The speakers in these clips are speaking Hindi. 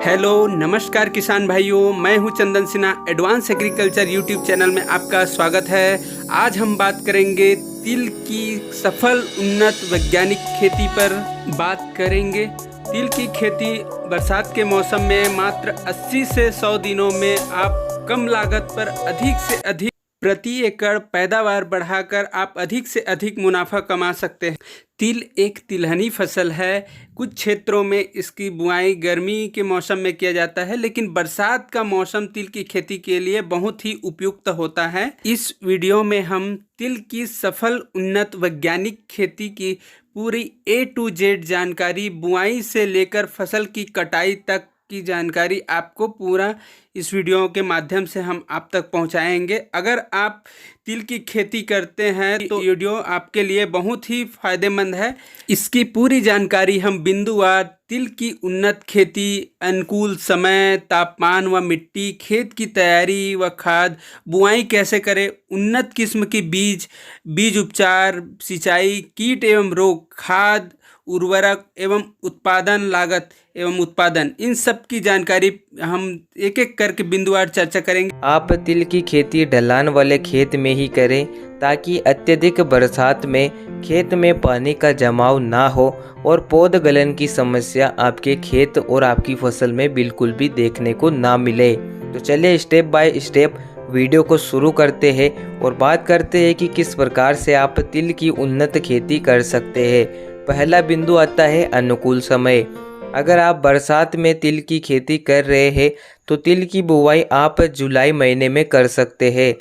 हेलो नमस्कार किसान भाइयों, मैं हूं Chandan Sinha. Advance agriculture YouTube channel में आपका स्वागत है। आज हम बात करेंगे तिल की सफल उन्नत वैज्ञानिक खेती पर बात करेंगे। तिल की खेती बरसात के मौसम में मात्र 80 से 100 दिनों में आप कम लागत पर अधिक से अधिक प्रति एकड़ पैदावार बढ़ाकर आप अधिक से अधिक मुनाफा कमा सकते हैं। तिल एक तिलहनी फसल है। कुछ क्षेत्रों में इसकी बुआई गर्मी के मौसम में किया जाता है, लेकिन बरसात का मौसम तिल की खेती के लिए बहुत ही उपयुक्त होता है। इस वीडियो में हम तिल की सफल उन्नत वैज्ञानिक खेती की पूरी A to Z जानकारी, बुआई से लेकर फसल की कटाई तक की जानकारी आपको पूरा इस वीडियो के माध्यम से हम आप तक पहुंचाएंगे। अगर आप तिल की खेती करते हैं तो वीडियो आपके लिए बहुत ही फायदेमंद है। इसकी पूरी जानकारी हम बिंदुवार तिल की उन्नत खेती, अनुकूल समय, तापमान व मिट्टी, खेत की तैयारी व खाद, बुआई कैसे करें, उन्नत किस्म की बीज उपचार, सिंचाई, कीट एवं रोग, खाद, उर्वरक एवं उत्पादन लागत एवं उत्पादन, इन सब की जानकारी हम एक एक करके बिंदुवार चर्चा करेंगे। आप तिल की खेती ढलान वाले खेत में ही करें ताकि अत्यधिक बरसात में खेत में पानी का जमाव ना हो और पौध गलन की समस्या आपके खेत और आपकी फसल में बिल्कुल भी देखने को ना मिले। तो चलिए स्टेप बाय स्टेप वीडियो को शुरू करते हैं और बात करते हैं कि किस प्रकार से आप तिल की उन्नत खेती कर सकते हैं। पहला बिंदु आता है अनुकूल समय। अगर आप बरसात में तिल की खेती कर रहे हैं तो तिल की बुवाई आप जुलाई महीने में कर सकते हैं।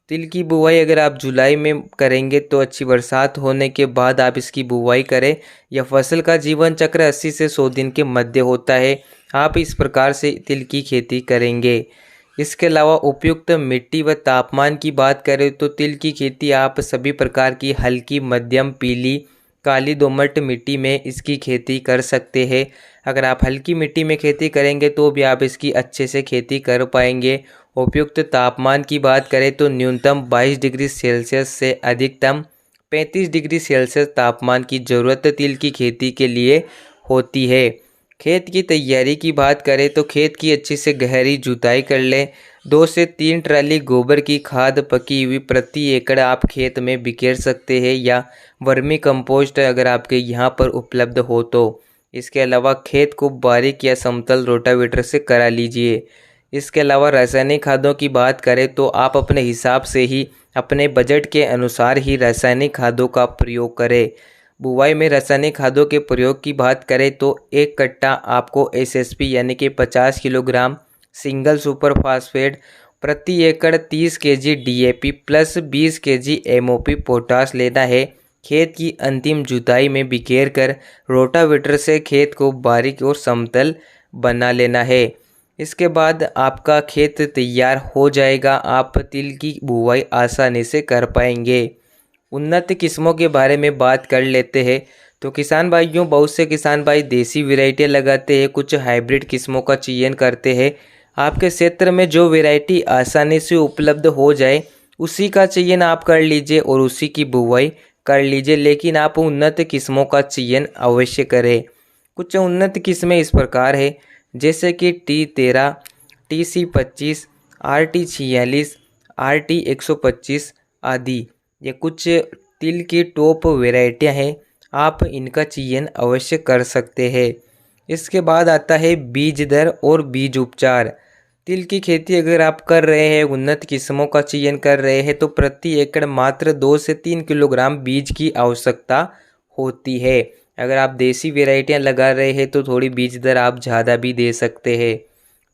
तिल की बुवाई अगर आप जुलाई में करेंगे तो अच्छी बरसात होने के बाद आप इसकी बुवाई करें। यह फसल का जीवन चक्र 80 से 100 दिन के मध्य होता है। आप इस प्रकार से तिल की खेती करेंगे। इसके अलावा उपयुक्त मिट्टी व तापमान की बात करें तो तिल की खेती आप सभी प्रकार की हल्की, मध्यम, पीली, काली दोमट मिट्टी में इसकी खेती कर सकते हैं। अगर आप हल्की मिट्टी में खेती करेंगे तो भी आप इसकी अच्छे से खेती कर पाएंगे। उपयुक्त तापमान की बात करें तो न्यूनतम 22 डिग्री सेल्सियस से अधिकतम 35 डिग्री सेल्सियस तापमान की ज़रूरत तिल की खेती के लिए होती है। खेत की तैयारी की बात करें तो खेत की अच्छी से गहरी जुताई कर लें। 2 से 3 ट्राली गोबर की खाद पकी हुई प्रति एकड़ आप खेत में बिखेर सकते हैं या वर्मी कंपोस्ट अगर आपके यहाँ पर उपलब्ध हो तो। इसके अलावा खेत को बारीक या समतल रोटावेटर से करा लीजिए। इसके अलावा रासायनिक खादों की बात करें तो आप अपने हिसाब से ही अपने बजट के अनुसार ही रासायनिक खादों का प्रयोग करें। बुवाई में रासायनिक खादों के प्रयोग की बात करें तो एक कट्टा आपको SSP यानी कि 50 किलोग्राम सिंगल सुपर फास्फेट, प्रति एकड़ 30 kg DAP plus 20 kg MOP potash लेना है। खेत की अंतिम जुताई में बिखेर कर रोटावेटर से खेत को बारीक और समतल बना लेना है। इसके बाद आपका खेत तैयार हो जाएगा। आप तिल की बुवाई आसानी से कर पाएंगे। उन्नत किस्मों के बारे में बात कर लेते हैं तो किसान भाइयों, बहुत से किसान भाई देसी वैरायटियाँ लगाते हैं, कुछ हाइब्रिड किस्मों का चयन करते हैं। आपके क्षेत्र में जो वैरायटी आसानी से उपलब्ध हो जाए उसी का चयन आप कर लीजिए और उसी की बुवाई कर लीजिए, लेकिन आप उन्नत किस्मों का चयन अवश्य करें। कुछ उन्नत किस्में इस प्रकार है जैसे कि T13, TC25, RT46, RT125 आदि। ये कुछ तिल की टॉप वैरायटियाँ हैं, आप इनका चयन अवश्य कर सकते हैं। इसके बाद आता है बीज दर और बीज उपचार। तिल की खेती अगर आप कर रहे हैं, उन्नत किस्मों का चयन कर रहे हैं तो प्रति एकड़ मात्र 2 से 3 किलोग्राम बीज की आवश्यकता होती है। अगर आप देसी वैरायटियाँ लगा रहे हैं तो थोड़ी बीज दर आप ज़्यादा भी दे सकते हैं।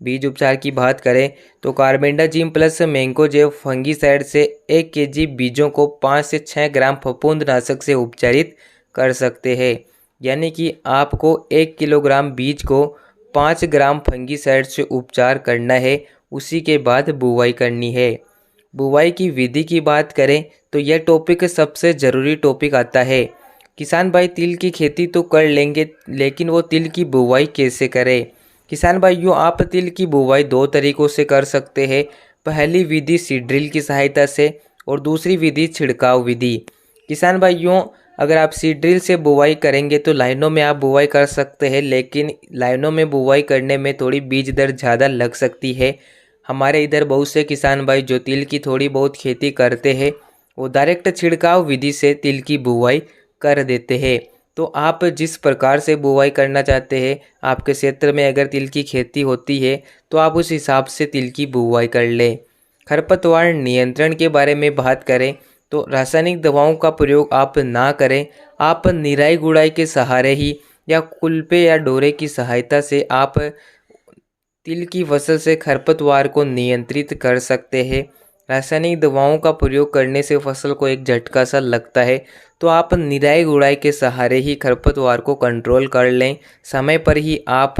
बीज उपचार की बात करें तो कार्बेंडाजिम प्लस मैंकोजेब फंगीसाइड से 1 kg बीजों को 5 से 6 ग्राम फफूंदनाशक से उपचारित कर सकते हैं। यानी कि आपको 1 किलोग्राम बीज को 5 ग्राम फंगीसाइड से उपचार करना है, उसी के बाद बुवाई करनी है। बुवाई की विधि की बात करें तो यह टॉपिक सबसे ज़रूरी टॉपिक आता है। किसान भाई तिल की खेती तो कर लेंगे, लेकिन वो तिल की बुवाई कैसे करें? किसान भाइयों, आप तिल की बुवाई 2 तरीक़ों से कर सकते हैं। पहली विधि सीड ड्रिल की सहायता से और दूसरी विधि छिड़काव विधि। किसान भाइयों, अगर आप सीड ड्रिल से बुवाई करेंगे तो लाइनों में आप बुवाई कर सकते हैं, लेकिन लाइनों में बुवाई करने में थोड़ी बीज दर ज़्यादा लग सकती है। हमारे इधर बहुत से किसान भाई जो तिल की थोड़ी बहुत खेती करते हैं वो डायरेक्ट छिड़काव विधि से तिल की बुवाई कर देते हैं। तो आप जिस प्रकार से बुवाई करना चाहते हैं, आपके क्षेत्र में अगर तिल की खेती होती है तो आप उस हिसाब से तिल की बुवाई कर लें। खरपतवार नियंत्रण के बारे में बात करें तो रासायनिक दवाओं का प्रयोग आप ना करें। आप निराई गुड़ाई के सहारे ही या कुल्पे या डोरे की सहायता से आप तिल की फसल से खरपतवार को नियंत्रित कर सकते हैं। रासायनिक दवाओं का प्रयोग करने से फसल को एक झटका सा लगता है, तो आप निराई गुड़ाई के सहारे ही खरपतवार को कंट्रोल कर लें। समय पर ही आप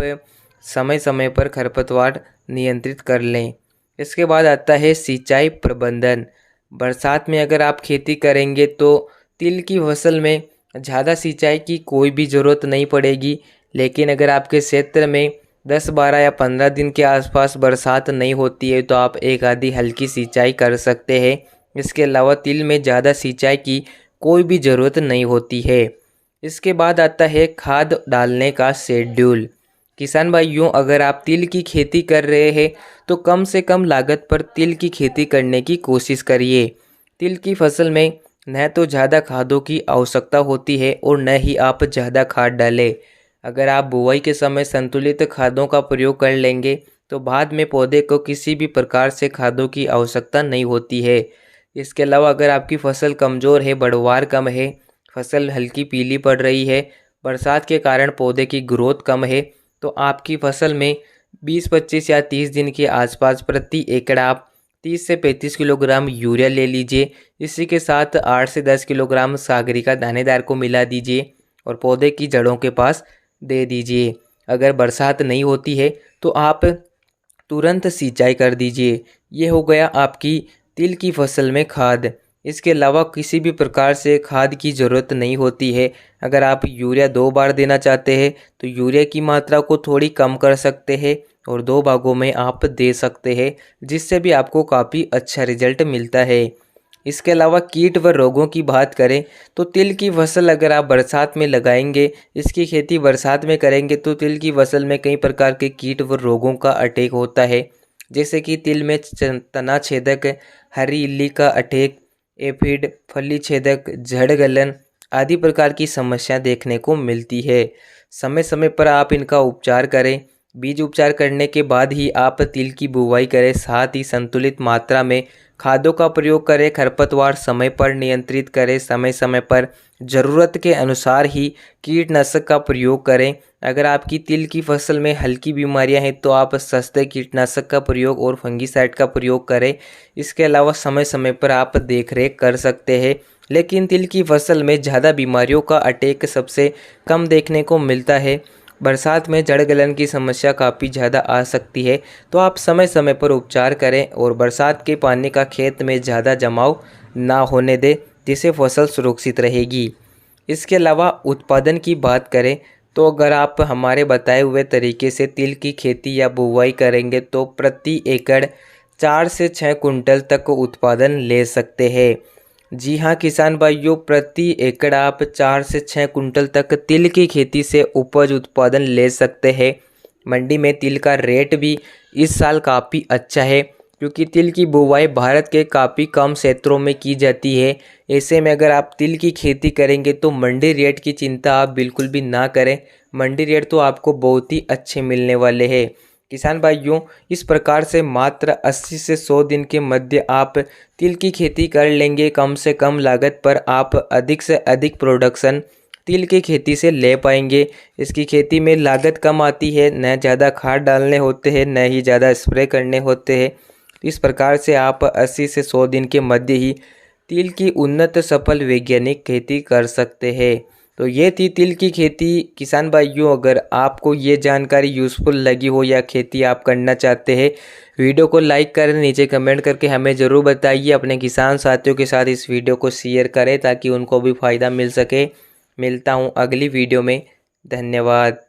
समय समय पर खरपतवार नियंत्रित कर लें। इसके बाद आता है सिंचाई प्रबंधन। बरसात में अगर आप खेती करेंगे तो तिल की फसल में ज़्यादा सिंचाई की कोई भी ज़रूरत नहीं पड़ेगी, लेकिन अगर आपके क्षेत्र में 10, 12 या 15 दिन के आसपास बरसात नहीं होती है तो आप एक आधी हल्की सिंचाई कर सकते हैं। इसके अलावा तिल में ज़्यादा सिंचाई की कोई भी ज़रूरत नहीं होती है। इसके बाद आता है खाद डालने का शेड्यूल। किसान भाइयों, अगर आप तिल की खेती कर रहे हैं तो कम से कम लागत पर तिल की खेती करने की कोशिश करिए। तिल की फसल में न तो ज़्यादा खादों की आवश्यकता होती है और न ही आप ज़्यादा खाद डालें। अगर आप बुवाई के समय संतुलित खादों का प्रयोग कर लेंगे तो बाद में पौधे को किसी भी प्रकार से खादों की आवश्यकता नहीं होती है। इसके अलावा अगर आपकी फसल कमज़ोर है, बढ़वार कम है, फसल हल्की पीली पड़ रही है, बरसात के कारण पौधे की ग्रोथ कम है, तो आपकी फसल में 20, 25 या 30 दिन के आसपास प्रति एकड़ आप 30 से 35 किलोग्राम यूरिया ले लीजिए। इसी के साथ 8 से 10 किलोग्राम सागरिका दानेदार को मिला दीजिए और पौधे की जड़ों के पास दे दीजिए। अगर बरसात नहीं होती है तो आप तुरंत सिंचाई कर दीजिए। ये हो गया आपकी तिल की फसल में खाद। इसके अलावा किसी भी प्रकार से खाद की ज़रूरत नहीं होती है। अगर आप यूरिया 2 बार देना चाहते हैं तो यूरिया की मात्रा को थोड़ी कम कर सकते हैं और 2 भागों में आप दे सकते हैं, जिससे भी आपको काफ़ी अच्छा रिजल्ट मिलता है। इसके अलावा कीट व रोगों की बात करें तो तिल की फसल अगर आप बरसात में लगाएंगे, इसकी खेती बरसात में करेंगे तो तिल की फसल में कई प्रकार के कीट व रोगों का अटैक होता है, जैसे कि तिल में तना छेदक, हरी इल्ली का अटैक, एफिड, फली छेदक, झड़ गलन आदि प्रकार की समस्या देखने को मिलती है। समय समय पर आप इनका उपचार करें। बीज उपचार करने के बाद ही आप तिल की बुवाई करें। साथ ही संतुलित मात्रा में खादों का प्रयोग करें। खरपतवार समय पर नियंत्रित करें। समय समय पर ज़रूरत के अनुसार ही कीटनाशक का प्रयोग करें। अगर आपकी तिल की फसल में हल्की बीमारियां हैं तो आप सस्ते कीटनाशक का प्रयोग और फंगीसाइड का प्रयोग करें। इसके अलावा समय समय पर आप देखरेख कर सकते हैं। लेकिन तिल की फसल में ज़्यादा बीमारियों का अटैक सबसे कम देखने को मिलता है। बरसात में जड़ गलन की समस्या काफ़ी ज़्यादा आ सकती है, तो आप समय समय पर उपचार करें और बरसात के पानी का खेत में ज़्यादा जमाव ना होने दें, जिससे फसल सुरक्षित रहेगी। इसके अलावा उत्पादन की बात करें तो अगर आप हमारे बताए हुए तरीके से तिल की खेती या बुवाई करेंगे तो प्रति एकड़ 4 से 6 कुंटल तक उत्पादन ले सकते हैं। जी हाँ किसान भाइयों, प्रति एकड़ आप 4 से 6 कुंटल तक तिल की खेती से उपज उत्पादन ले सकते हैं। मंडी में तिल का रेट भी इस साल काफ़ी अच्छा है, क्योंकि तिल की बुवाई भारत के काफ़ी कम क्षेत्रों में की जाती है। ऐसे में अगर आप तिल की खेती करेंगे तो मंडी रेट की चिंता आप बिल्कुल भी ना करें। मंडी रेट तो आपको बहुत ही अच्छे मिलने वाले हैं। किसान भाइयों, इस प्रकार से मात्र 80 से 100 दिन के मध्य आप तिल की खेती कर लेंगे। कम से कम लागत पर आप अधिक से अधिक प्रोडक्शन तिल की खेती से ले पाएंगे। इसकी खेती में लागत कम आती है, न ज़्यादा खाद डालने होते हैं, न ही ज़्यादा स्प्रे करने होते हैं। इस प्रकार से आप 80 से 100 दिन के मध्य ही तिल की उन्नत सफल वैज्ञानिक खेती कर सकते हैं। तो ये थी तिल की खेती। किसान भाइयों, अगर आपको ये जानकारी यूज़फुल लगी हो या खेती आप करना चाहते हैं, वीडियो को लाइक करें, नीचे कमेंट करके हमें ज़रूर बताइए। अपने किसान साथियों के साथ इस वीडियो को शेयर करें ताकि उनको भी फ़ायदा मिल सके। मिलता हूँ अगली वीडियो में। धन्यवाद।